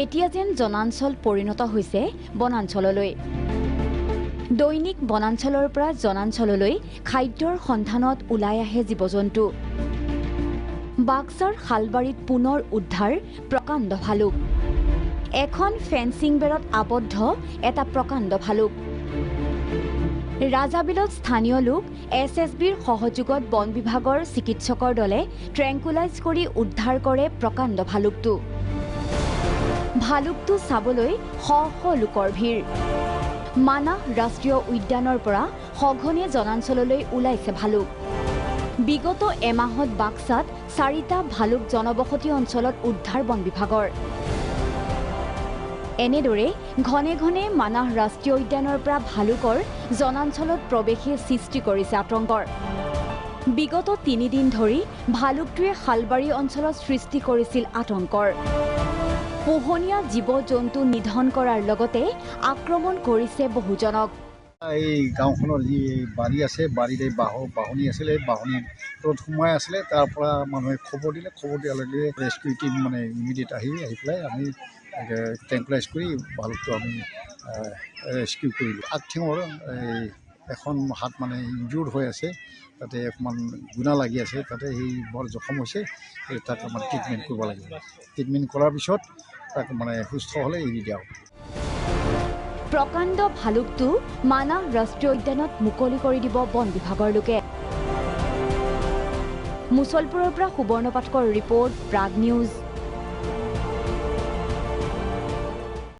এতিয়া যেন জনাঞ্চল পৰিণত হৈছে বনাঞ্চললৈ। দৈনিক বনাঞ্চলৰ পৰা জনাঞ্চললৈ খাদ্যৰ সন্ধানত ওলাই আহে জীৱ-জন্তু। বাক্সাৰ শালবাৰীত পুনৰ উদ্ধাৰ প্ৰকাণ্ড ভালুক। এখন ফেন্সিং বেৰত আবদ্ধ এটা প্ৰকাণ্ড ভালুক। ৰাজাবিলত স্থানীয় লোক SSBৰ সহযোগত বন বিভাগৰ চিকিৎসকৰ দলে ট্ৰেংকুলাইজ কৰি উদ্ধাৰ কৰে প্ৰকাণ্ড ভালুকটো। ভালুকটো চাবলৈ শ শ লোকৰ ভিৰ। মানাহ ৰাষ্ট্ৰীয় উদ্যানৰ পৰা সঘনে জনাঞ্চললৈ ওলাইছে ভালুক। বিগত এমাহত বাক্সাত 4টা ভালুক জনবসতি অঞ্চলত উদ্ধাৰ বন বিভাগৰ। এনেদৰে ঘনে ঘনে মানাহ ৰাষ্ট্ৰীয় উদ্যানৰ পৰা ভালুকৰ জনাঞ্চলত প্ৰৱেশে সৃষ্টি কৰিছে আতংকৰ। বিগত 3 দিন ধৰি ভালুকটোৱে শালবাৰী অঞ্চলত সৃষ্টি কৰিছিল আতংকৰ। পোহনীয়া জীৱ-জন্তু নিধন কৰাৰ লগতে আক্ৰমণ কৰিছে বহুজনক। এই গাঁওখনৰ যি বাৰী আছে, বাৰীত এই বাহনী আছিলে, বাহনীত সোমাই আছিলে। তাৰ পৰা মানুহে খবৰ দিয়াৰ লগে লগে ৰেস্কিউ টিম মানে ইমিডিয়েট আহি পেলাই আমি ট্ৰেংকুলাইজ কৰি ভালুকটো আমি ৰেস্কিউ কৰিলোঁ। আগঠিঙৰ এখন হাত মানে ইনজুৰ্ড হৈ আছে, তাতে অকণমান গুণা লাগি আছে, তাতে সেই বৰ জখম হৈছে। তাক মানে ট্ৰিটমেণ্ট কৰিব লাগিব। ট্ৰিটমেণ্ট কৰাৰ পিছত তাক মানে সুস্থ হ'লে এৰি দিয়া হ'ব। প্ৰকাণ্ড ভালুকটো মানাহ ৰাষ্ট্ৰীয় উদ্যানত মুকলি কৰি দিব বন বিভাগৰ লোকে। মুছলপুৰৰ পৰা সুবৰ্ণ পাঠকৰ ৰিপৰ্ট, প্ৰাগ নিউজ।